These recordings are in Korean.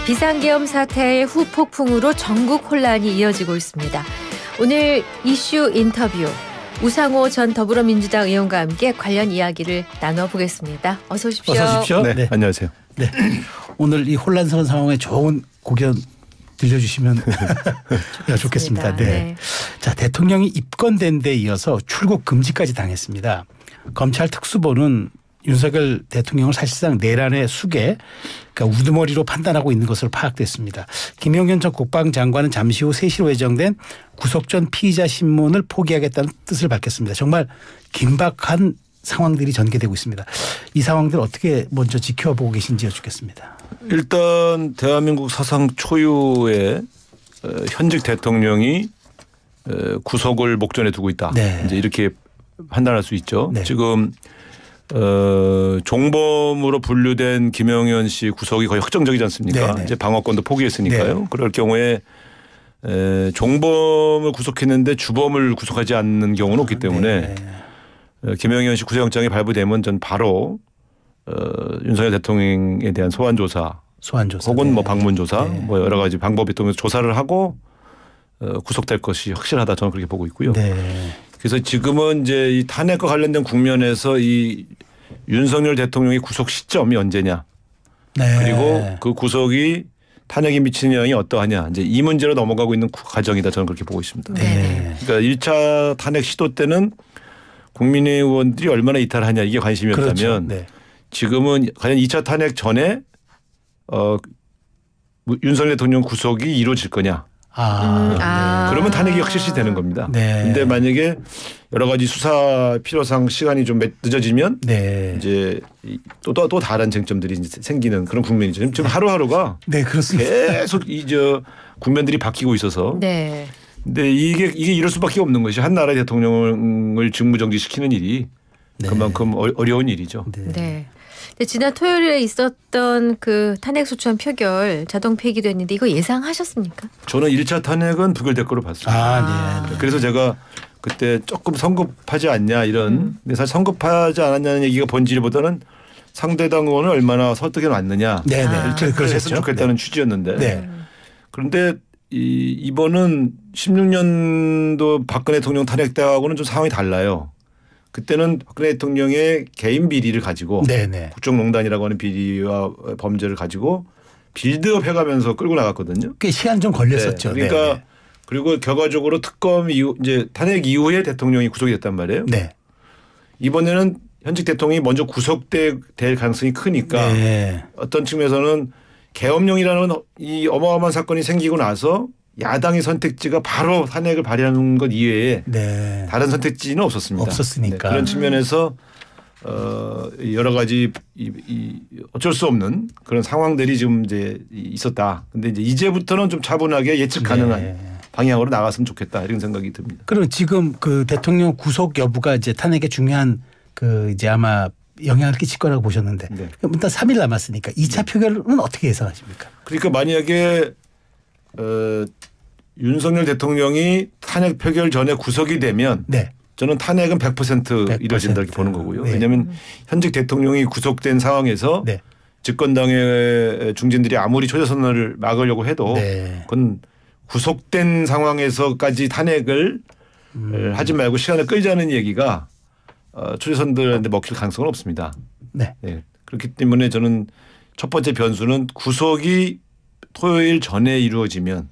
비상계엄 사태의 후폭풍으로 전국 혼란이 이어지고 있습니다. 오늘 이슈 인터뷰 우상호 전 더불어민주당 의원과 함께 관련 이야기를 나눠보겠습니다. 어서 오십시오. 어서 오십시오. 네, 안녕하세요. 네, 오늘 이 혼란스러운 상황에 좋은 고견 들려주시면 좋겠습니다. 네. 네. 자, 대통령이 입건된 데 이어서 출국 금지까지 당했습니다. 검찰 특수본은 윤석열 대통령을 사실상 내란의 수계, 그러니까 우두머리로 판단하고 있는 것으로 파악됐습니다. 김용현 전 국방장관은 잠시 후 3시로 예정된 구속 전 피의자 신문을 포기하겠다는 뜻을 밝혔습니다. 정말 긴박한 상황들이 전개되고 있습니다. 이 상황들 어떻게 먼저 지켜보고 계신지 여쭙겠습니다. 일단 대한민국 사상 초유의 현직 대통령이 구속을 목전에 두고 있다. 네. 이제 이렇게 판단할 수 있죠. 네. 지금 종범으로 분류된 김용현 씨 구속이 거의 확정적이지 않습니까? 네네. 이제 방어권도 포기했으니까요. 네. 그럴 경우에 종범을 구속했는데 주범을 구속하지 않는 경우는 없기 때문에 김용현 씨 구속영장이 발부되면 전 바로 윤석열 대통령에 대한 소환조사 혹은 뭐 방문조사 뭐 여러 가지 방법이 통해서 조사를 하고 구속될 것이 확실하다 저는 그렇게 보고 있고요. 네. 그래서 지금은 이제 이 탄핵과 관련된 국면에서 이 윤석열 대통령의 구속 시점이 언제냐. 네. 그리고 그 구속이 탄핵이 미치는 영향이 어떠하냐. 이제 이 문제로 넘어가고 있는 과정이다 저는 그렇게 보고 있습니다. 네. 그러니까 1차 탄핵 시도 때는 국민의 의원들이 얼마나 이탈하냐 이게 관심이었다면 그렇죠. 네. 지금은 과연 2차 탄핵 전에 윤석열 대통령 구속이 이루어질 거냐. 그러면 탄핵이 실시되는 겁니다. 그런데 만약에 여러 가지 수사 필요상 시간이 좀 늦어지면 이제 또 다른 쟁점들이 이제 생기는 그런 국면이죠. 지금 하루하루가 그렇습니다. 계속 국면들이 바뀌고 있어서. 네. 근데 이게 이럴 수밖에 없는 것이 한 나라의 대통령을 직무정지시키는 일이 그만큼 어려운 일이죠. 네. 지난 토요일에 있었던 그 탄핵소추안 표결 자동 폐기됐는데 이거 예상하셨습니까? 저는 1차 탄핵은 부결될 거로 봤습니다. 네. 그래서 제가 그때 조금 성급하지 않냐 이런 근데 사실 성급하지 않았냐는 얘기가 본질보다는 상대당 의원을 얼마나 설득해 놨느냐 그렇게 했으면 좋겠다는 취지였는데 그런데 이번은 16년도 박근혜 대통령 탄핵 때하고는 좀 상황이 달라요. 그때는 박근혜 대통령의 개인 비리를 가지고 국정농단이라고 하는 비리와 범죄를 가지고 빌드업 해가면서 끌고 나갔거든요. 꽤 시간 좀 걸렸었죠. 그러니까 그리고 결과적으로 특검 이후 이제 탄핵 이후에 대통령이 구속이 됐단 말이에요. 이번에는 현직 대통령이 먼저 구속될 가능성이 크니까 어떤 측면에서는 계엄령이라는 이 어마어마한 사건이 생기고 나서 야당의 선택지가 바로 탄핵을 발의하는 것 이외에 다른 선택지는 없었습니다. 그런 측면에서 여러 가지 어쩔 수 없는 그런 상황들이 지금 이제 있었다. 근데 이제부터는 좀 차분하게 예측 가능한 방향으로 나갔으면 좋겠다 이런 생각이 듭니다. 그럼 지금 그 대통령 구속 여부가 이제 탄핵에 중요한 그 이제 아마 영향을 끼칠 거라고 보셨는데 일단 3일 남았으니까 2차 표결은 어떻게 예상하십니까? 그러니까 만약에 윤석열 대통령이 탄핵 표결 전에 구속이 되면 저는 탄핵은 100% 이루어진다 이렇게 보는 거고요. 왜냐하면 현직 대통령이 구속된 상황에서 집권당의 중진들이 아무리 초재선을 막으려고 해도 그건 구속된 상황에서까지 탄핵을 하지 말고 시간을 끌자는 얘기가 초재선들한테 먹힐 가능성은 없습니다. 그렇기 때문에 저는 첫 번째 변수는 구속이 토요일 전에 이루어지면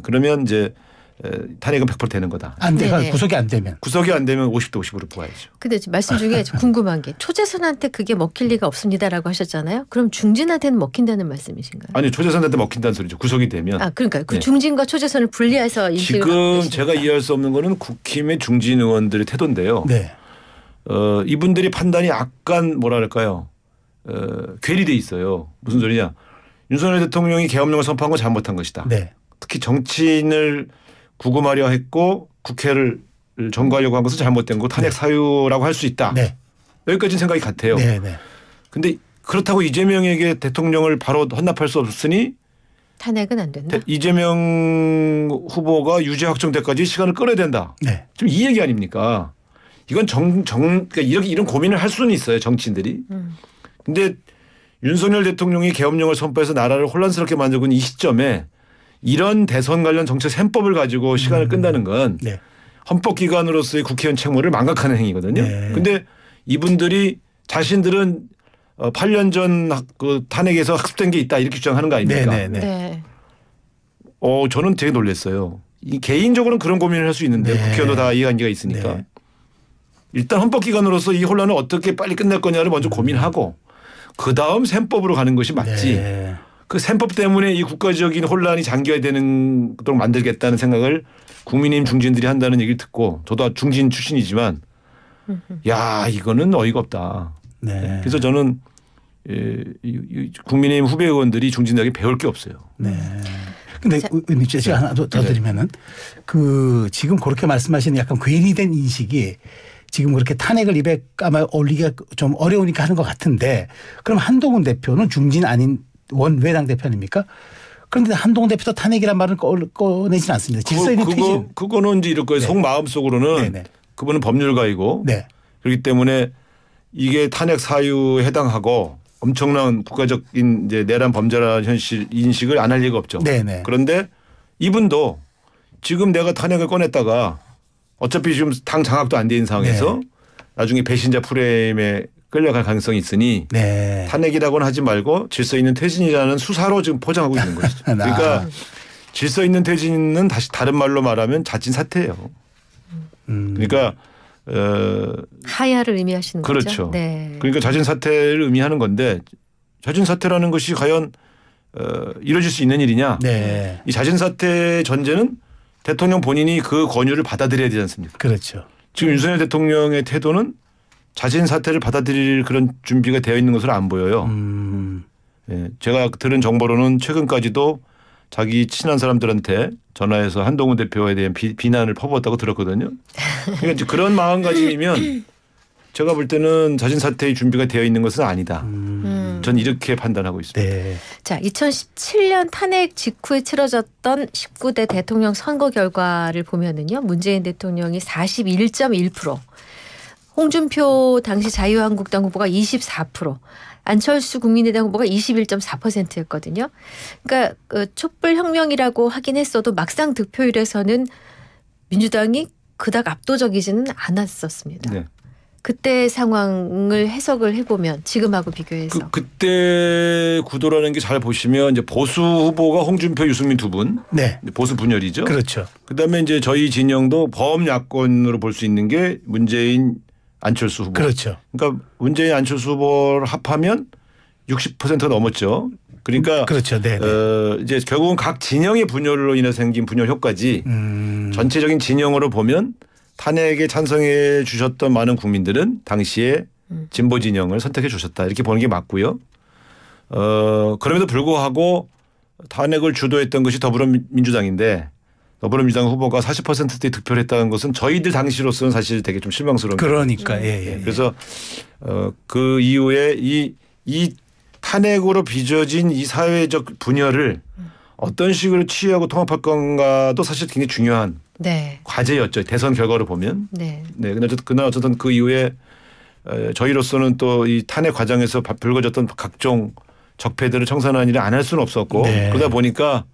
그러면 이제 탄핵은 100% 되는 거다. 구속이 안 되면 50대 50으로 보아야죠. 근데 지금 말씀 중에 궁금한 게 초재선한테 그게 먹힐 리가 없습니다라고 하셨잖아요. 그럼 중진한테는 먹힌다는 말씀이신가요? 아니 초재선한테 먹힌다는 소리죠. 구속이 되면. 그러니까 그 중진과 초재선을 분리해서 지금 제가 이해할 수 없는 거는 국힘의 중진 의원들의 태도인데요. 이분들이 판단이 약간 뭐랄까요. 괴리돼 있어요. 무슨 소리냐. 윤석열 대통령이 계엄령을 선포한 건 잘못한 것이다. 특히 정치인을 구금하려 했고 국회를 점거하려고 한 것은 잘못된 거 탄핵 사유라고 할 수 있다. 여기까지는 생각이 같아요. 그런데 그렇다고 이재명에게 대통령을 바로 헌납할 수 없으니 탄핵은 안 된다. 이재명 후보가 유죄 확정 때까지 시간을 끌어야 된다. 지금 이 얘기 아닙니까? 이건 그러니까 이런 고민을 할 수는 있어요. 정치인들이. 근데 윤석열 대통령이 계엄령을 선포해서 나라를 혼란스럽게 만들고 있는 이 시점에 이런 대선 관련 정책 셈법을 가지고 시간을 끈다는 건 네. 헌법기관으로서의 국회의원 책무를 망각하는 행위거든요. 그런데 이분들이 자신들은 8년 전 그 탄핵에서 학습된 게 있다 이렇게 주장하는 거 아닙니까? 네. 저는 되게 놀랐어요. 개인적으로는 그런 고민을 할 수 있는데 네. 국회의원도 다 이해관계가 있으니까 일단 헌법기관으로서 이 혼란을 어떻게 빨리 끝낼 거냐를 먼저 고민하고 그다음 셈법으로 가는 것이 맞지. 그 셈법 때문에 이 국가적인 혼란이 장기화되는 도록 만들겠다는 생각을 국민의힘 중진들이 한다는 얘기를 듣고 저도 중진 출신이지만 야 이거는 어이가 없다. 네. 그래서 저는 국민의힘 후배 의원들이 중진들에게 배울 게 없어요. 네. 근데 의원님 제가 하나 더 드리면은 그 지금 그렇게 말씀하시는 약간 괴리된 인식이 지금 그렇게 탄핵을 입에 아마 올리기가 좀 어려우니까 하는 것 같은데 그럼 한동훈 대표는 중진 아닌 원외당 대표 아닙니까? 그런데 한동훈 대표도 탄핵이란 말을 꺼내진 않습니다. 질서 있는 퇴진. 그거는 이제 이럴 거예요. 속 마음속으로는 그분은 법률가이고 그렇기 때문에 이게 탄핵 사유에 해당하고 엄청난 국가적인 이제 내란 범죄라는 현실 인식을 안 할 리가 없죠. 그런데 이분도 지금 내가 탄핵을 꺼냈다가 어차피 지금 당 장악도 안 돼 있는 상황에서 나중에 배신자 프레임에 끌려갈 가능성이 있으니 탄핵이라고는 하지 말고 질서 있는 퇴진이라는 수사로 지금 포장하고 있는 것이죠. 그러니까 질서 있는 퇴진은 다시 다른 말로 말하면 자진 사퇴예요. 그러니까 하야를 의미하시는 거죠. 그렇죠. 그러니까 자진 사퇴를 의미하는 건데 자진 사퇴라는 것이 과연 이루어질 수 있는 일이냐. 이 자진 사퇴 전제는 대통령 본인이 그 권유를 받아들여야 되지 않습니까? 그렇죠. 지금 윤석열 대통령의 태도는 자진 사퇴를 받아들일 그런 준비가 되어 있는 것으로 안 보여요. 제가 들은 정보로는 최근까지도 자기 친한 사람들한테 전화해서 한동훈 대표에 대한 비난을 퍼부었다고 들었거든요. 그러니까 그런 마음가짐이면 제가 볼 때는 자진 사퇴의 준비가 되어 있는 것은 아니다. 전 이렇게 판단하고 있습니다. 자, 2017년 탄핵 직후에 치러졌던 19대 대통령 선거 결과를 보면은요. 문재인 대통령이 41.1%, 홍준표 당시 자유한국당 후보가 24%, 안철수 국민의당 후보가 21.4%였거든요. 그러니까 촛불혁명이라고 하긴 했어도 막상 득표율에서는 민주당이 그닥 압도적이지는 않았었습니다. 그때 상황을 해석을 해보면 지금하고 비교해서. 그때 구도라는 게 잘 보시면 이제 보수 후보가 홍준표, 유승민 두 분. 보수 분열이죠. 그렇죠. 그다음에 이제 저희 진영도 범야권으로 볼 수 있는 게 문재인, 안철수 후보. 그렇죠. 그러니까 문재인, 안철수 후보를 합하면 60%가 넘었죠. 그러니까 그렇죠. 이제 결국은 각 진영의 분열로 인해 생긴 분열 효과지 전체적인 진영으로 보면 탄핵에 찬성해 주셨던 많은 국민들은 당시에 진보 진영을 선택해 주셨다 이렇게 보는 게 맞고요. 그럼에도 불구하고 탄핵을 주도했던 것이 더불어민주당인데 더불어민주당 후보가 40%대 득표를 했다는 것은 저희들 당시로서는 사실 되게 좀 실망스러운. 그러니까 그래서 그 이후에 이 탄핵으로 빚어진 이 사회적 분열을 어떤 식으로 치유하고 통합할 건가도 사실 굉장히 중요한 과제였죠. 대선 결과를 보면. 그러나 어쨌든 그 이후에 저희로서는 또 이 탄핵 과정에서 불거졌던 각종 적폐들을 청산하는 일을 안 할 수는 없었고 그러다 보니까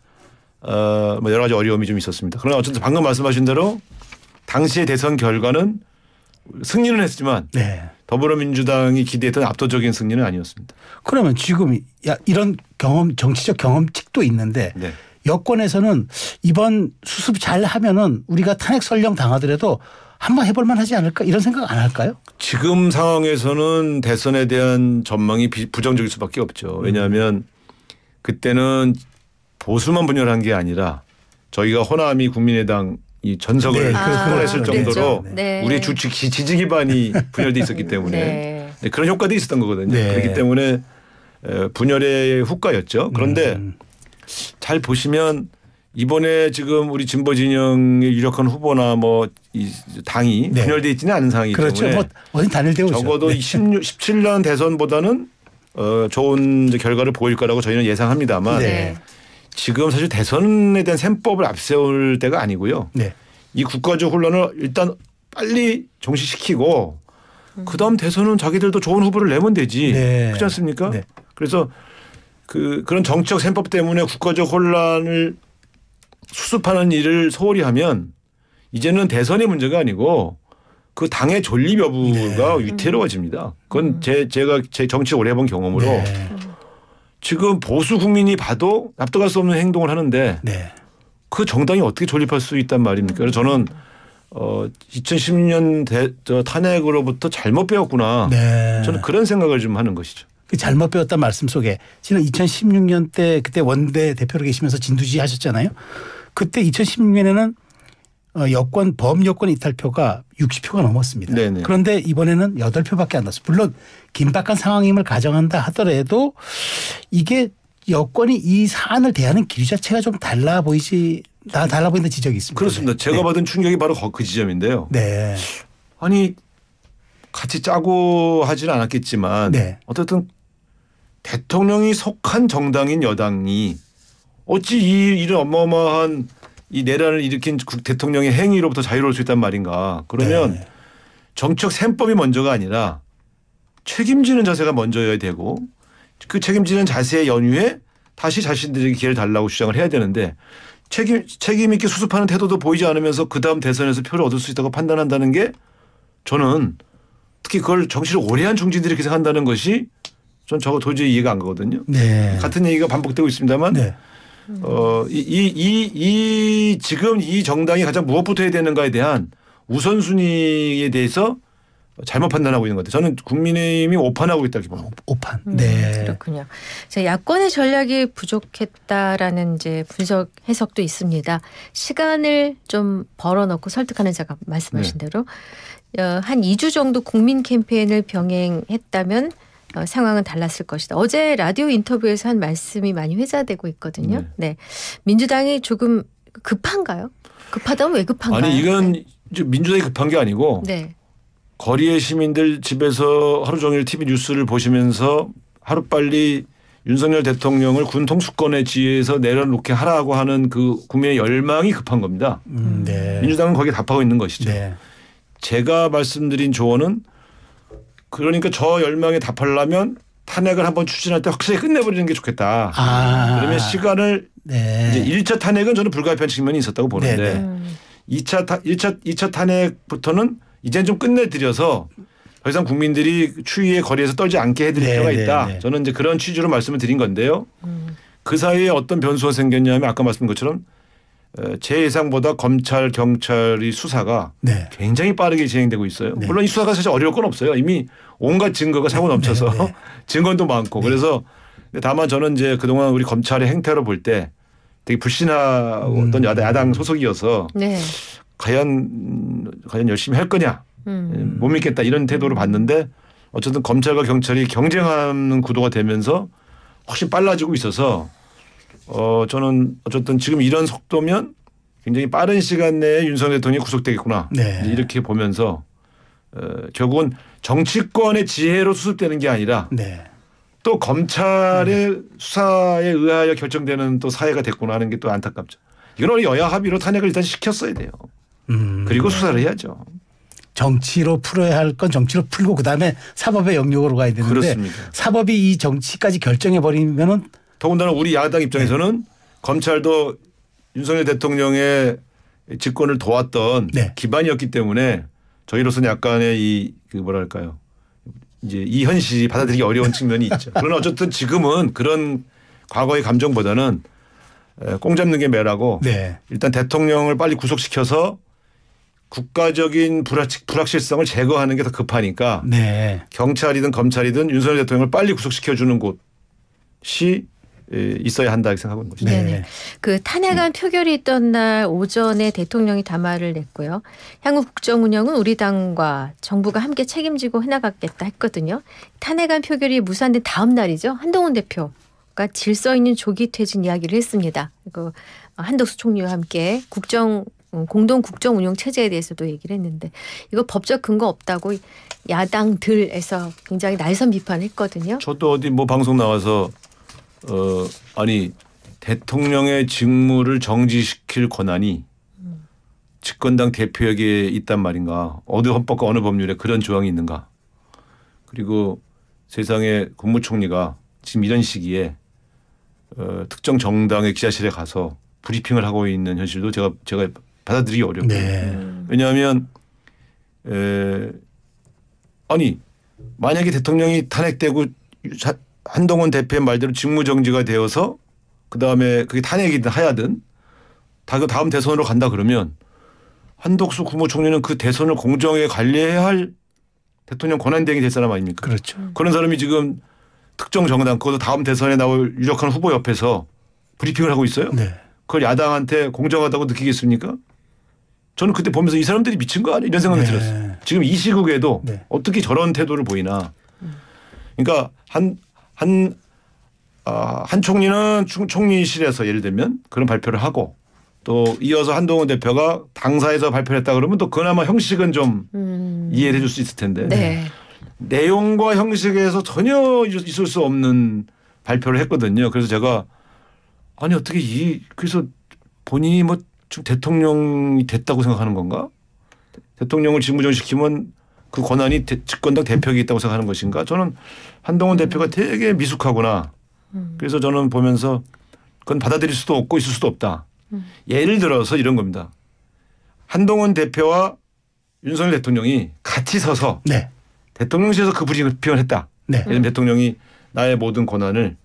뭐 여러 가지 어려움이 좀 있었습니다. 그러나 어쨌든 방금 말씀하신 대로 당시의 대선 결과는 승리는 했지만 더불어민주당이 기대했던 압도적인 승리는 아니었습니다. 그러면 지금 이런 정치적 경험칙도 있는데 여권에서는 이번 수습 잘 하면은 우리가 탄핵 설령 당하더라도 한번 해볼 만하지 않을까 이런 생각 안 할까요? 지금 상황에서는 대선에 대한 전망이 부정적일 수밖에 없죠. 왜냐하면 그때는 보수만 분열한 게 아니라 저희가 호남이 국민의당 이 전석을 흥분했을 정도로 우리 지지 기반이 분열돼 있었기 때문에 그런 효과도 있었던 거거든요. 그렇기 때문에 분열의 후과였죠. 그런데 잘 보시면 이번에 지금 우리 진보 진영의 유력한 후보나 뭐 이 당이 분열돼 있지는 않은 상황이기 때문에 뭐 어디 단일되고 적어도 17년 대선보다는 좋은 결과를 보일 거라고 저희는 예상합니다만 지금 사실 대선에 대한 셈법을 앞세울 때가 아니고요. 이 국가적 혼란을 일단 빨리 종식시키고 그다음 대선은 자기들도 좋은 후보를 내면 되지. 그렇지 않습니까? 그래서 그런 정치적 셈법 때문에 국가적 혼란을 수습하는 일을 소홀히 하면 이제는 대선의 문제가 아니고 그 당의 존립 여부가 네. 위태로워집니다. 그건 제가 제 정치 오래 해본 경험으로 네. 지금 보수 국민이 봐도 납득할 수 없는 행동을 하는데 네. 그 정당이 어떻게 존립할 수 있단 말입니까? 그래서 저는 2016년 탄핵으로부터 잘못 배웠구나. 네. 저는 그런 생각을 좀 하는 것이죠. 그 잘못 배웠다는 말씀 속에 지난 2016년 때 그때 원내 대표로 계시면서 진두지 하셨잖아요. 그때 2016년에는 여권 범여권 이탈표가 60표가 넘었습니다. 네네. 그런데 이번에는 8표밖에 안 났어요. 물론 긴박한 상황임을 가정한다 하더라도 이게 여권이 이 사안을 대하는 기류 자체가 좀 달라 보이는 지적이 있습니다. 그렇습니다. 제가 네. 받은 충격이 바로 그 지점인데요. 네. 아니 같이 짜고 하지는 않았겠지만 네. 어쨌든 대통령이 속한 정당인 여당이 어찌 이런 어마어마한 이 내란을 일으킨 대통령의 행위로부터 자유로울 수 있단 말인가. 그러면 네. 정책 셈법이 먼저가 아니라 책임지는 자세가 먼저여야 되고 그 책임지는 자세의 연유에 다시 자신들에게 기회를 달라고 주장을 해야 되는데 책임 있게 수습하는 태도도 보이지 않으면서 그다음 대선에서 표를 얻을 수 있다고 판단한다는 게 저는 특히 그걸 정치를 오래 한 중진들이 그렇게 생각한다는 것이 전 저거 도저히 이해가 안 가거든요. 네. 같은 얘기가 반복되고 있습니다만 네. 지금 이 정당이 가장 무엇부터 해야 되는가에 대한 우선순위에 대해서 잘못 판단하고 있는 것 같아요. 저는 국민의힘이 오판하고 있다고 봅니다. 오판. 네. 그렇군요. 자, 야권의 전략이 부족했다라는 이제 분석 해석도 있습니다. 시간을 좀 벌어놓고 설득하는 자가 말씀하신 네. 대로 한 2주 정도 국민 캠페인을 병행했다면 상황은 달랐을 것이다. 어제 라디오 인터뷰에서 한 말씀이 많이 회자되고 있거든요. 네. 민주당이 조금 급한가요? 급하다면 왜 급한가요? 아니 이건 네. 민주당이 급한 게 아니고 네. 거리의 시민들 집에서 하루 종일 TV 뉴스를 보시면서 하루빨리 윤석열 대통령을 군 통수권의 지위에서 내려놓게 하라고 하는 그 국민의 열망이 급한 겁니다. 네. 민주당은 거기에 답하고 있는 것이죠. 네. 제가 말씀드린 조언은 그러니까 저 열망에 답하려면 탄핵을 한번 추진할 때 확실히 끝내버리는 게 좋겠다. 그러면 시간을 네. 이제 1차 탄핵은 저는 불가피한 측면이 있었다고 보는데 네. 2차 탄핵부터는 이제는 좀 끝내드려서 더 이상 국민들이 추위에 거리에서 떨지 않게 해드릴 필요가 있다. 네. 저는 이제 그런 취지로 말씀을 드린 건데요. 그 사이에 어떤 변수가 생겼냐면 아까 말씀드린 것처럼 제 예상보다 검찰 경찰이 수사가 네. 굉장히 빠르게 진행되고 있어요. 네. 물론 이 수사가 사실 어려울 건 없어요. 이미 온갖 증거가 차고 넘쳐서 네. 네. 증거도 많고 네. 그래서 다만 저는 이제 그동안 우리 검찰의 행태로 볼 때 되게 불신하던 야당 소속이어서 네. 과연 열심히 할 거냐 못 믿겠다 이런 태도를 봤는데 어쨌든 검찰과 경찰이 경쟁하는 구도가 되면서 훨씬 빨라지고 있어서 저는 어쨌든 지금 이런 속도면 굉장히 빠른 시간 내에 윤석열 대통령이 구속되겠구나 네. 이렇게 보면서 결국은 정치권의 지혜로 수습되는 게 아니라 네. 또 검찰의 수사에 의하여 결정되는 또 사회가 됐구나 하는 게 또 안타깝죠. 이건 여야 합의로 탄핵을 일단 시켰어야 돼요. 그리고 수사를 해야죠. 정치로 풀어야 할 건 정치로 풀고 그다음에 사법의 영역으로 가야 되는데 그렇습니다. 사법이 이 정치까지 결정해버리면은 더군다나 우리 야당 입장에서는 네. 검찰도 윤석열 대통령의 집권을 도왔던 네. 기반이었기 때문에 저희로서는 약간의 그 뭐랄까요. 이제 이 현실이 받아들이기 어려운 측면이 있죠. 그러나 어쨌든 지금은 그런 과거의 감정보다는 꽁 잡는 게 매라고 네. 일단 대통령을 빨리 구속시켜서 국가적인 불확실성을 제거하는 게 더 급하니까 네. 경찰이든 검찰이든 윤석열 대통령을 빨리 구속시켜주는 곳이 있어야 한다 생각하는 것이죠. 네. 그 탄핵안 표결이 있던 날 오전에 대통령이 담화를 냈고요. 향후 국정 운영은 우리 당과 정부가 함께 책임지고 해나가겠다 했거든요. 탄핵안 표결이 무산된 다음 날이죠. 한동훈 대표가 질서 있는 조기 퇴진 이야기를 했습니다. 그리고 한덕수 총리와 함께 공동 국정 운영 체제에 대해서도 얘기를 했는데 이거 법적 근거 없다고 야당들에서 굉장히 날선 비판을 했거든요. 저도 어디 뭐 방송 나와서 아니 대통령의 직무를 정지시킬 권한이 집권당 대표에게 있단 말인가. 어느 헌법과 어느 법률에 그런 조항이 있는가. 그리고 세상에 국무총리가 지금 이런 시기에 특정 정당의 기자실에 가서 브리핑을 하고 있는 현실도 제가 받아들이기 어렵고요. 네. 왜냐하면 아니 만약에 대통령이 탄핵되고 한동훈 대표의 말대로 직무정지가 되어서 그다음에 그게 탄핵이든 하야든 다음 대선으로 간다 그러면 한덕수 국무총리는 그 대선을 공정하게 관리해야 할 대통령 권한대행이 될 사람 아닙니까? 그렇죠. 그런 사람이 지금 특정 정당 그것도 다음 대선에 나올 유력한 후보 옆에서 브리핑을 하고 있어요. 네. 그걸 야당한테 공정하다고 느끼겠습니까? 저는 그때 보면서 이 사람들이 미친 거 아니야 이런 생각이 들었어요. 지금 이 시국에도 어떻게 저런 태도를 보이나. 그러니까 한 총리는 총리실에서 예를 들면 그런 발표를 하고 또 이어서 한동훈 대표가 당사에서 발표를 했다 그러면 또 그나마 형식은 좀 이해를 해줄 수 있을 텐데 네. 내용과 형식에서 전혀 있을 수 없는 발표를 했거든요. 그래서 제가 아니 어떻게 그래서 본인이 뭐 지금 대통령이 됐다고 생각하는 건가? 대통령을 직무정지시키면 그 권한이 집권당 대표에게 있다고 생각하는 것인가? 저는 한동훈 대표가 되게 미숙하구나. 그래서 저는 보면서 그건 받아들일 수도 없고 있을 수도 없다. 예를 들어서 이런 겁니다. 한동훈 대표와 윤석열 대통령이 같이 서서 대통령실에서 그 브리핑을 했다. 예를 들면 대통령이 나의 모든 권한을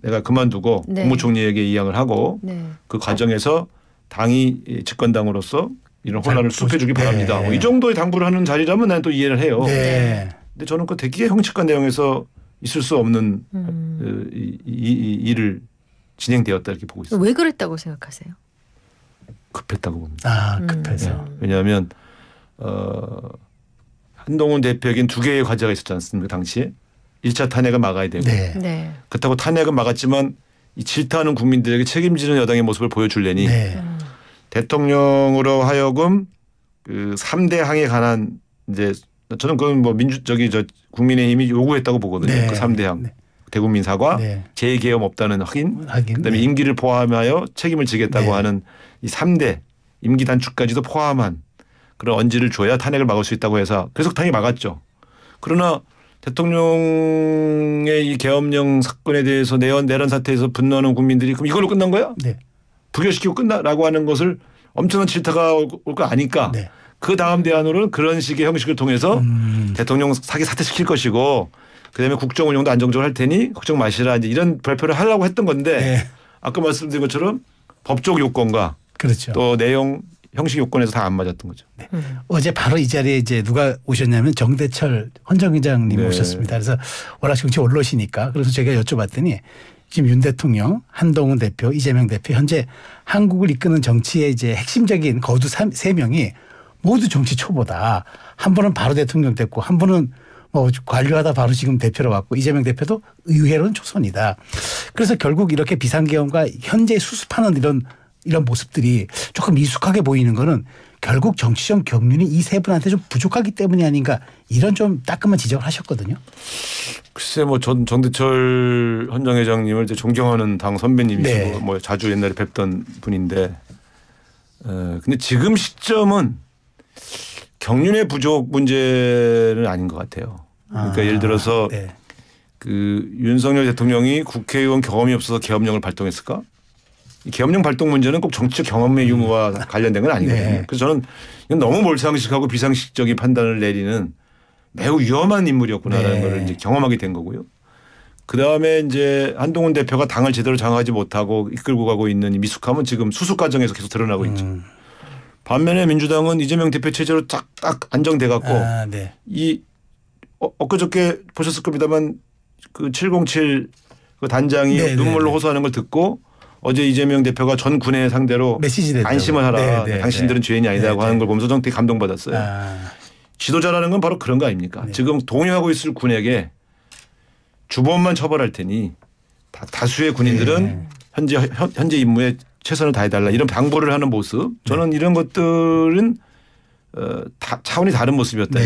내가 그만두고 국무총리에게 이양을 하고 그 과정에서 당이 집권당으로서 이런 혼란을 수습해 주기 바랍니다. 이 정도의 당부를 하는 자리라면 나는 또 이해를 해요. 근데 저는 그 되게 형식과 내용에서 있을 수 없는 일을 진행되었다 이렇게 보고 있습니다. 왜 그랬다고 생각하세요? 급했다고 봅니다. 급해서. 왜냐하면 한동훈 대표에겐 두 개의 과제가 있었지 않습니까? 당시에 1차 탄핵을 막아야 되고 그렇다고 탄핵은 막았지만 이 질타하는 국민들에게 책임지는 여당의 모습을 보여줄래니 대통령으로 하여금 그 3대 항에 관한 이제 저는 그건 뭐 국민의힘이 요구했다고 보거든요. 그 3대 항. 대국민 사과, 재계엄 없다는 확인, 그다음에 임기를 포함하여 책임을 지겠다고 하는 이 3대 임기 단축까지도 포함한 그런 언지를 줘야 탄핵을 막을 수 있다고 해서 그래서 탄핵이 막았죠. 그러나 대통령의 이 계엄령 사건에 대해서 내란 사태에서 분노하는 국민들이 그럼 이걸로 끝난 거야? 부결시키고 끝나라고 하는 것을 엄청난 질타가 올 거 아니까 그 다음 대안으로는 그런 식의 형식을 통해서 대통령 사퇴시킬 것이고 그다음에 국정 운영도 안정적으로 할 테니 걱정 마시라 이제 이런 발표를 하려고 했던 건데 아까 말씀드린 것처럼 법적 요건과 또 내용 형식 요건에서 다 안 맞았던 거죠. 어제 바로 이 자리에 이제 누가 오셨냐면 정대철 헌정의장님이 오셨습니다. 그래서 워낙 정치 원로시니까 그래서 제가 여쭤봤더니 지금 윤 대통령, 한동훈 대표, 이재명 대표 현재 한국을 이끄는 정치의 이제 핵심적인 거두 3명이 모두 정치 초보다. 한 분은 바로 대통령 됐고 한 분은 뭐 관료하다 바로 지금 대표로 왔고 이재명 대표도 의회로는 초선이다. 그래서 결국 이렇게 비상계엄과 현재 수습하는 이런 모습들이 조금 미숙하게 보이는 거는 결국 정치적 경륜이 이 세 분한테 좀 부족하기 때문이 아닌가 이런 좀 따끔한 지적을 하셨거든요. 글쎄 뭐 정대철 헌정회장님을 이제 존경하는 당 선배님이시고 뭐 자주 옛날에 뵙던 분인데 근데 지금 시점은 경륜의 부족 문제는 아닌 것 같아요. 그러니까 예를 들어서 그 윤석열 대통령이 국회의원 경험이 없어서 계엄령을 발동했을까? 이 계엄령 발동 문제는 꼭 정치적 경험의 유무와 관련된 건 아니거든요. 그래서 저는 이건 너무 몰상식하고 비상식적인 판단을 내리는 매우 위험한 인물이었구나라는 걸 이제 경험하게 된 거고요. 그 다음에 이제 한동훈 대표가 당을 제대로 장악하지 못하고 이끌고 가고 있는 이 미숙함은 지금 수습 과정에서 계속 드러나고 있죠. 반면에 민주당은 이재명 대표 체제로 딱 안정돼 갖고 이 엊그저께 보셨을 겁니다만 그 707 그 단장이 눈물로 호소하는 걸 듣고 어제 이재명 대표가 전 군의 상대로 안심을 하라. 당신들은 죄인이 아니다고 하는 걸 보면서 저는 되게 감동받았어요. 지도자라는 건 바로 그런 거 아닙니까? 지금 동요하고 있을 군에게 주범만 처벌할 테니 다수의 군인들은 현재 임무에 최선을 다해달라 이런 당부를 하는 모습 저는 이런 것들은 차원이 다른 모습이었다.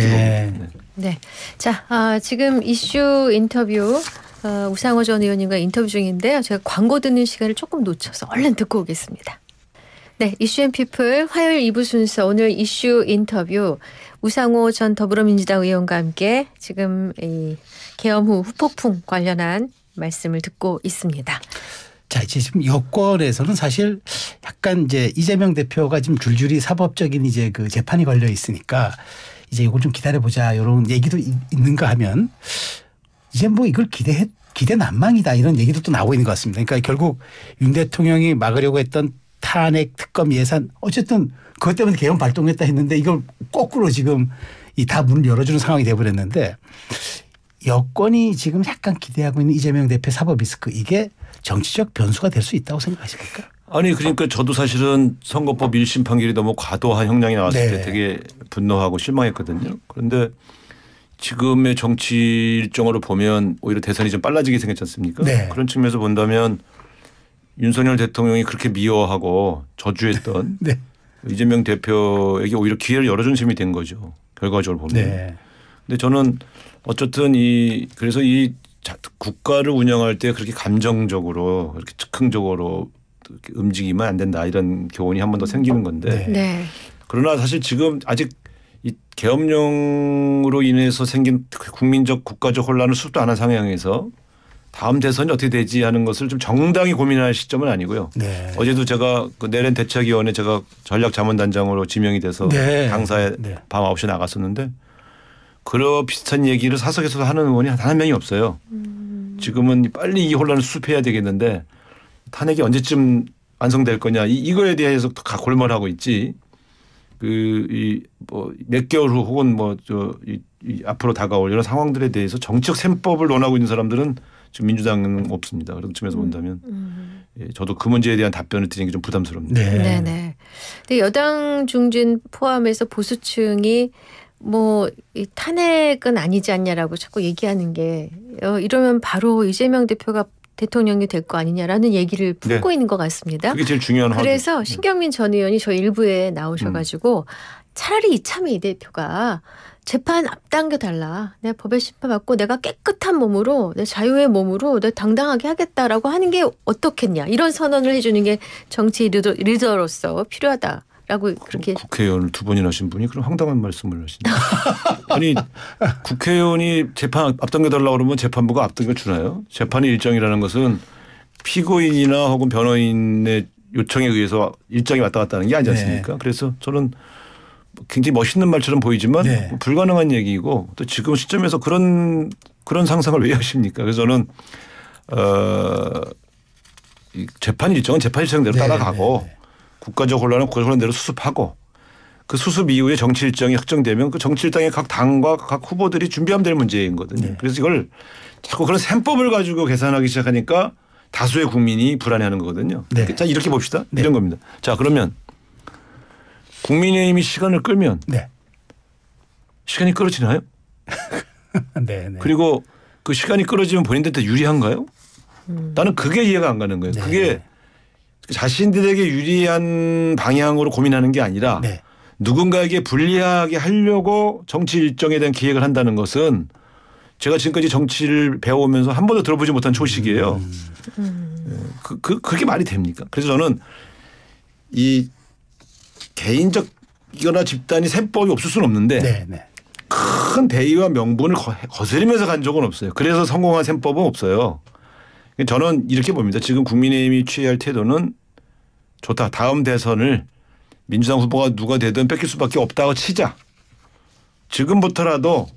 자, 지금 이슈 인터뷰 우상호 전 의원님과 인터뷰 중인데요. 제가 광고 듣는 시간을 조금 놓쳐서 얼른 듣고 오겠습니다. 네, 이슈앤피플 화요일 2부 순서 오늘 이슈 인터뷰 우상호 전 더불어민주당 의원과 함께 지금 이 계엄 후 후폭풍 관련한 말씀을 듣고 있습니다. 자, 이제 지금 여권에서는 사실 약간 이제 이재명 대표가 지금 줄줄이 사법적인 이제 그 재판이 걸려 있으니까 이제 이걸 좀 기다려보자 이런 얘기도 있는가 하면 이제 뭐 이걸 기대 난망이다 이런 얘기도 또 나오고 있는 것 같습니다. 그러니까 결국 윤 대통령이 막으려고 했던 탄핵 특검 예산 어쨌든 그것 때문에 계엄 발동했다 했는데 이걸 거꾸로 지금 이 다 문을 열어주는 상황이 돼버렸는데 여권이 지금 약간 기대하고 있는 이재명 대표 사법 리스크 이게 정치적 변수가 될 수 있다고 생각하십니까? 아니 그러니까 저도 사실은 선거법 1심 판결이 너무 과도한 형량이 나왔을 네. 때 되게 분노하고 실망했거든요. 그런데 지금의 정치 일정으로 보면 오히려 대선이 좀 빨라지게 생겼지 않습니까? 네. 그런 측면에서 본다면 윤석열 대통령이 그렇게 미워하고 저주했던 네. 이재명 대표에게 오히려 기회를 열어준 셈이 된 거죠. 결과적으로 보면. 네. 근데 저는 어쨌든 그래서 이 국가를 운영할 때 그렇게 감정적으로 그렇게 즉흥적으로 이렇게 움직이면 안 된다 이런 교훈이 한 번 더 생기는 건데. 네. 그러나 사실 지금 아직 이 계엄령으로 인해서 생긴 국민적 국가적 혼란을 수습도 안 한 상황에서 다음 대선이 어떻게 되지 하는 것을 좀 정당히 고민할 시점은 아니고요. 네. 어제도 제가 그 내란 대책위원회 제가 전략자문단장으로 지명이 돼서 네. 당사에 네. 밤 9시에 나갔었는데 그런 비슷한 얘기를 사석에서도 하는 의원이 단 한 명이 없어요. 지금은 빨리 이 혼란을 수습해야 되겠는데 탄핵이 언제쯤 완성될 거냐 이거에 대해서 다 골몰하고 있지. 뭐 몇 개월 후 혹은 앞으로 다가올 이런 상황들에 대해서 정치적 셈법을 논하고 있는 사람들은 지금 민주당은 없습니다. 그런 측면에서 본다면 저도 그 문제에 대한 답변을 드리는 게 좀 부담스럽네요. 네. 네. 근데 여당 중진 포함해서 보수층이 뭐 이 탄핵은 아니지 않냐라고 자꾸 얘기하는 게 이러면 바로 이재명 대표가 대통령이 될 거 아니냐라는 얘기를 품고 네. 있는 것 같습니다. 그게 제일 중요한 그래서 화두. 신경민 전 의원이 저희 일부에 나오셔가지고 차라리 이참에 이 대표가 재판 앞당겨 달라. 내가 법에 심판받고 내가 깨끗한 몸으로 내 자유의 몸으로 내가 당당하게 하겠다라고 하는 게 어떻겠냐. 이런 선언을 해주는 게 정치 리더로서 필요하다라고 그렇게. 국회의원을 두 번이나 하신 분이 그런 황당한 말씀을 하시네요. 아니 국회의원이 재판 앞당겨 달라고 그러면 재판부가 앞당겨 주나요? 재판의 일정이라는 것은 피고인이나 혹은 변호인의 요청에 의해서 일정이 왔다 갔다 하는 게 아니지 않습니까? 네. 그래서 저는 굉장히 멋있는 말처럼 보이지만 네. 불가능한 얘기이고 또 지금 시점에서 그런 상상을 왜 하십니까? 그래서 저는 이 재판 일정은 재판 일정대로 네. 따라가고 네. 국가적 혼란은 국가적 혼란대로 수습하고 그 수습 이후에 정치 일정이 확정되면 그 정치 일정의 각 당과 각 후보들이 준비하면 될 문제인 거거든요. 네. 그래서 이걸 자꾸 그런 셈법을 가지고 계산하기 시작하니까 다수의 국민이 불안해하는 거거든요. 네. 자 이렇게 봅시다. 네. 이런 겁니다. 자 그러면 국민의힘이 시간을 끌면 네. 시간이 끌어지나요? 네. 네. 그리고 그 시간이 끌어지면 본인들한테 유리한가요? 나는 그게 이해가 안 가는 거예요. 네. 그게 자신들에게 유리한 방향으로 고민하는 게 아니라 네. 누군가에게 불리하게 하려고 정치 일정에 대한 기획을 한다는 것은 제가 지금까지 정치를 배워오면서 한 번도 들어보지 못한 초식이에요. 그게 말이 됩니까? 그래서 저는 이 개인적이거나 집단이 셈법이 없을 수는 없는데 네. 네. 큰 대의와 명분을 거스르면서 간 적은 없어요. 그래서 성공한 셈법은 없어요. 저는 이렇게 봅니다. 지금 국민의힘이 취해야 할 태도는 좋다. 다음 대선을 민주당 후보가 누가 되든 뺏길 수밖에 없다고 치자. 지금부터라도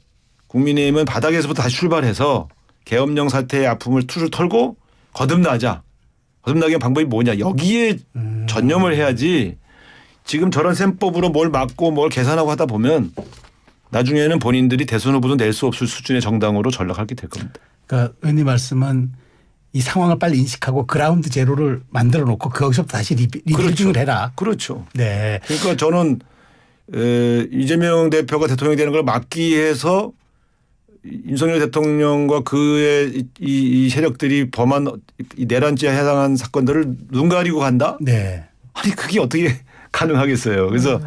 국민의힘은 바닥에서부터 다시 출발해서 계엄령 사태의 아픔을 툴툴 털고 거듭나자. 거듭나기 위한 방법이 뭐냐. 여기에 전념을 해야지 지금 저런 셈법으로 뭘 막고 뭘 계산하고 하다 보면 나중에는 본인들이 대선 후보도 낼 수 없을 수준의 정당으로 전락하게 될 겁니다. 그러니까 의원님 말씀은 이 상황을 빨리 인식하고 그라운드 제로를 만들어 놓고 거기서부터 다시 리빌딩을 해라. 그렇죠. 네. 그러니까 저는 이재명 대표가 대통령이 되는 걸 막기 위해서 윤석열 대통령과 그의 이 세력들이 범한 이 내란죄에 해당한 사건들을 눈 가리고 간다? 네. 아니 그게 어떻게 가능하겠어요. 그래서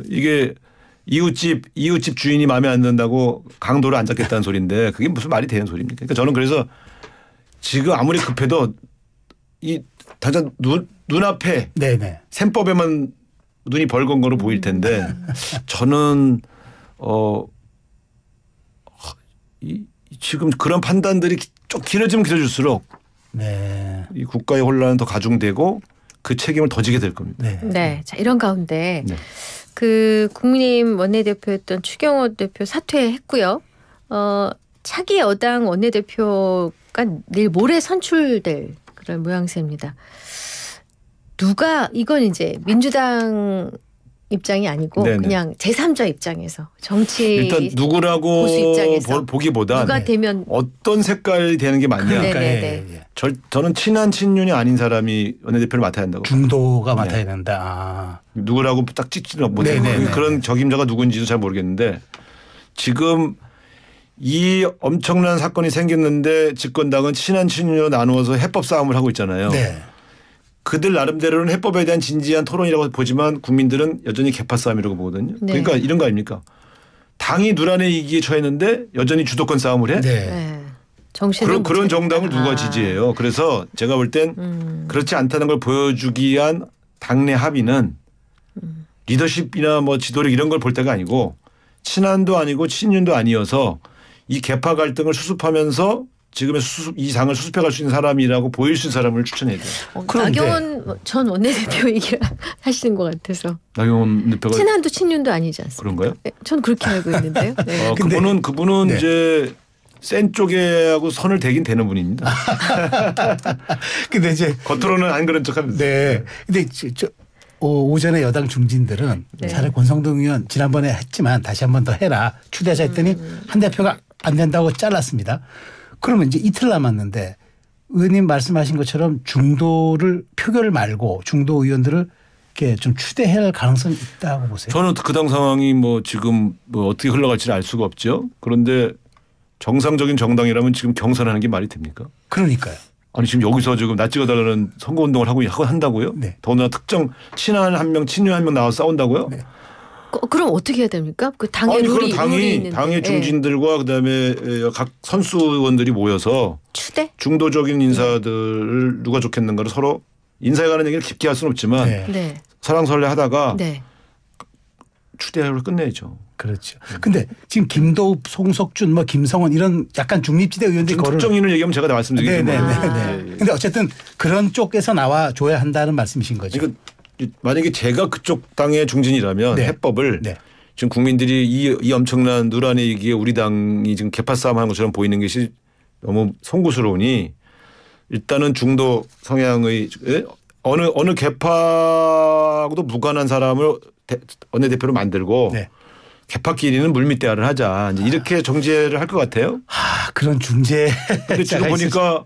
이게 이웃집 주인이 마음에 안 든다고 강도를 안 잡겠다는 소리인데 그게 무슨 말이 되는 소리입니까? 그러니까 저는 그래서 지금 아무리 급해도 이 당장 눈앞에 네네. 셈법에만 눈이 벌건 거로 보일 텐데 저는 지금 그런 판단들이 좀 길어지면 길어질수록 네. 이 국가의 혼란은 더 가중되고 그 책임을 더 지게 될 겁니다. 네. 네. 자, 이런 가운데 그 국민의힘 원내대표였던 추경호 대표 사퇴했고요. 차기 여당 원내대표가 내일 모레 선출될 그런 모양새입니다. 누가 이건 이제 민주당 입장이 아니고 네네. 그냥 제3자 입장에서 정치 일단 누구라고 보기보다 누가 되면 어떤 색깔이 되는 게 맞냐. 저는 친한 친윤이 아닌 사람이 원내대표를 맡아야 한다고. 중도가 맡아야 된다. 누구라고 딱 찍지는 못해요. 그런 적임자가 누군지도 잘 모르겠는데 지금 이 엄청난 사건이 생겼는데 집권당은 친한 친윤으로 나누어서 해법 싸움을 하고 있잖아요. 네. 그들 나름대로는 해법에 대한 진지한 토론이라고 보지만 국민들은 여전히 개파 싸움이라고 보거든요. 네. 그러니까 이런 거 아닙니까? 당이 누란의 이기에 처했는데 여전히 주도권 싸움을 해? 네. 그런 정당을 누가 지지해요. 그래서 제가 볼 땐 그렇지 않다는 걸 보여주기 위한 당내 합의는 리더십이나 뭐 지도력 이런 걸 볼 때가 아니고 친한도 아니고 친윤도 아니어서 이 개파 갈등을 수습하면서 지금의 이 상을 수습해갈 수 있는 사람이라고 보일 수 있는 사람을 추천해야 돼요. 나경원 전 원내대표 얘기를 하시는 것 같아서. 나경원 대표가 친한도 친윤도 아니지 않습니까? 그런가요? 네, 전 그렇게 알고 있는데요. 네. 그분은 네. 이제 센 쪽에하고 선을 대긴 되는 분입니다. 근데 이제 겉으로는 안 그런 척하면서. 네. 근데 오전에 여당 중진들은 네. 차라리 권성동 의원 지난번에 했지만 다시 한 번 더 해라 추대하자 했더니 한 대표가 안 된다고 잘랐습니다. 그러면 이제 이틀 남았는데 의원님 말씀하신 것처럼 중도를 표결을 말고 중도 의원들을 이렇게 좀 추대해야 할 가능성이 있다고 보세요. 저는 그 당 상황이 뭐 지금 뭐 어떻게 흘러갈지는 알 수가 없죠. 그런데 정상적인 정당이라면 지금 경선하는 게 말이 됩니까? 그러니까요. 아니 지금 여기서 지금 나 찍어달라는 선거운동을 하고 한다고요? 네. 더구나 특정 친한 한 명 친윤 한 명 나와서 싸운다고요? 네. 그럼 어떻게 해야 됩니까? 그 당의 룰이 있는데. 당의 중진들과 그다음에 각 선수 의원들이 모여서 추대? 중도적인 인사들을 누가 좋겠는가를 서로 인사에 관한 얘기를 깊게 할 수는 없지만 네. 설랑설레 하다가 네. 추대를 끝내죠. 그렇죠. 근데 지금 김도읍, 송석준, 뭐 김성원 이런 약간 중립지대 의원들이 특정인을 얘기하면 제가 다 말씀드리겠지만. 네네네. 근데 어쨌든 그런 쪽에서 나와 줘야 한다는 말씀이신 거죠. 그러니까 만약에 제가 그쪽 당의 중진이라면 네. 해법을 네. 지금 국민들이 이 엄청난 누란의 얘기에 우리 당이 지금 개파 싸움하는 것처럼 보이는 것이 너무 송구스러우니 일단은 중도 성향의 어느 개파하고도 무관한 사람을 원내대표로 만들고 네. 개파끼리는 물밑대화를 하자. 이제 이렇게 정제를 할 것 같아요. 그런 중재. 근데 지금 보니까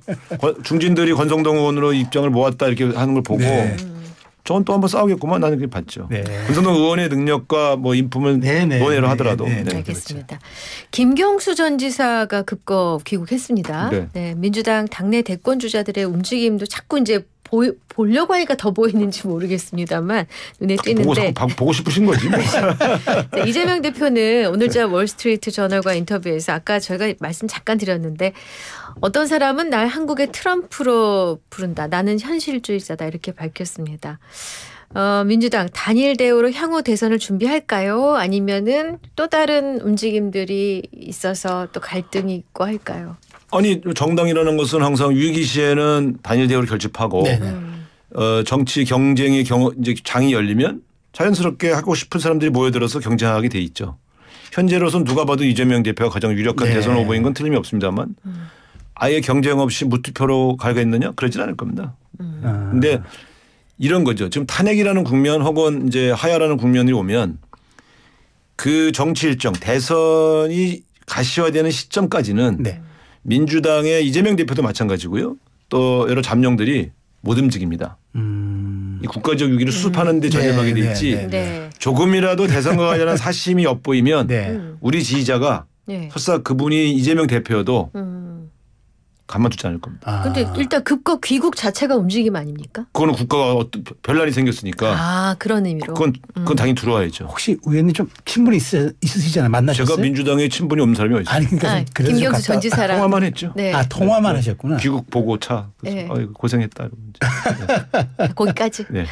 중진들이 권성동 의원으로 입장을 모았다 이렇게 하는 걸 보고 네. 저건 또 한번 싸우겠구만 나는 그렇게 봤죠. 네. 권성동 의원의 능력과 뭐 인품은 논외로 하더라도. 네. 알겠습니다. 김경수 전 지사가 급거 귀국했습니다. 네. 네. 민주당 당내 대권 주자들의 움직임도 자꾸 이제 보려고 하니까 더 보이는지 모르겠습니다만 눈에 띄는데 보고 싶으신 거지. 뭐. 네, 이재명 대표는 오늘자 월스트리트 저널과 인터뷰에서 아까 저희가 말씀 잠깐 드렸는데 어떤 사람은 날 한국의 트럼프로 부른다. 나는 현실주의자다. 이렇게 밝혔습니다. 민주당 단일 대우로 향후 대선을 준비할까요? 아니면은 또 다른 움직임들이 있어서 또 갈등이 있고 할까요? 아니 정당이라는 것은 항상 위기 시에는 단일 대우를 결집하고 정치 경쟁의 이제 장이 열리면 자연스럽게 하고 싶은 사람들이 모여들어서 경쟁하게 돼 있죠. 현재로서는 누가 봐도 이재명 대표가 가장 유력한 대선 후보인 건 틀림이 없습니다만 아예 경쟁 없이 무투표로 가겠느냐? 그러진 않을 겁니다. 그런데 이런 거죠. 지금 탄핵이라는 국면 혹은 이제 하야라는 국면이 오면 그 정치 일정 대선이 가시화되는 시점까지는 민주당의 이재명 대표도 마찬가지고요. 또 여러 잠룡들이 못 움직입니다. 이 국가적 위기를 수습하는 데 전념하게 돼 있지 조금이라도 대선과 관련한 사심이 엿보이면 우리 지지자가 설사 그분이 이재명 대표여도 가만두지 않을 겁니다. 그런데 일단 급거 귀국 자체가 움직임 아닙니까? 그거는 국가가 별난이 생겼으니까. 그런 의미로. 그건 당연히 들어와야죠. 혹시 의원님 좀 친분이 있으시잖아요. 만나셨어요? 제가 민주당에 친분이 없는 사람이 어디 있어요? 아니 그러니까 김경수 전 지사랑 통화만 했죠. 네. 통화만 하셨구나. 귀국 보고 차. 네. 고생했다. 네. 거기까지. 네.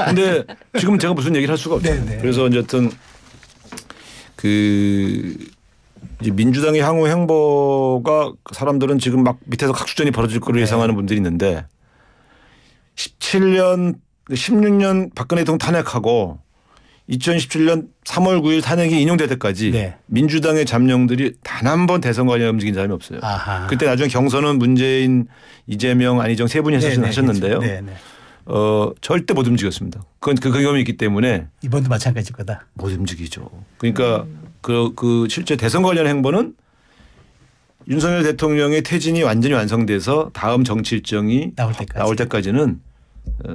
근데 지금 제가 무슨 얘기를 할 수가 없어요. 네. 그래서 어쨌든 이제 민주당의 향후 행보가 사람들은 지금 막 밑에서 각축전이 벌어질 거로 예상하는 분들이 있는데 16년 박근혜 대통령 탄핵하고 2017년 3월 9일 탄핵이 인용될 때까지 민주당의 잠룡들이 단 한 번 대선 관련해 움직인 사람이 없어요. 그때 나중에 경선은 문재인, 이재명, 안희정 세 분이 하셨는데요. 절대 못 움직였습니다. 그건 그 경험이 있기 때문에 이번도 마찬가지일 거다. 못 움직이죠. 그러니까 그 실제 대선 관련 행보는 윤석열 대통령의 퇴진이 완전히 완성돼서 다음 정치 일정이 나올 때까지는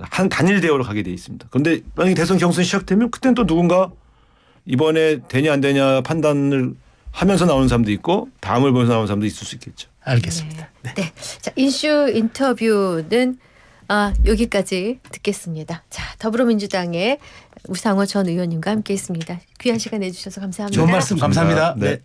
한 단일 대우로 가게 돼 있습니다. 그런데 만약에 대선 경선이 시작되면 그때는 또 누군가 이번에 되냐 안 되냐 판단을 하면서 나오는 사람도 있고 다음을 보면서 나오는 사람도 있을 수 있겠죠. 알겠습니다. 네. 자, 이슈 인터뷰는 여기까지 듣겠습니다. 자, 더불어민주당의 우상호 전 의원님과 함께했습니다. 귀한 시간 내주셔서 감사합니다. 좋은 말씀 감사합니다. 네.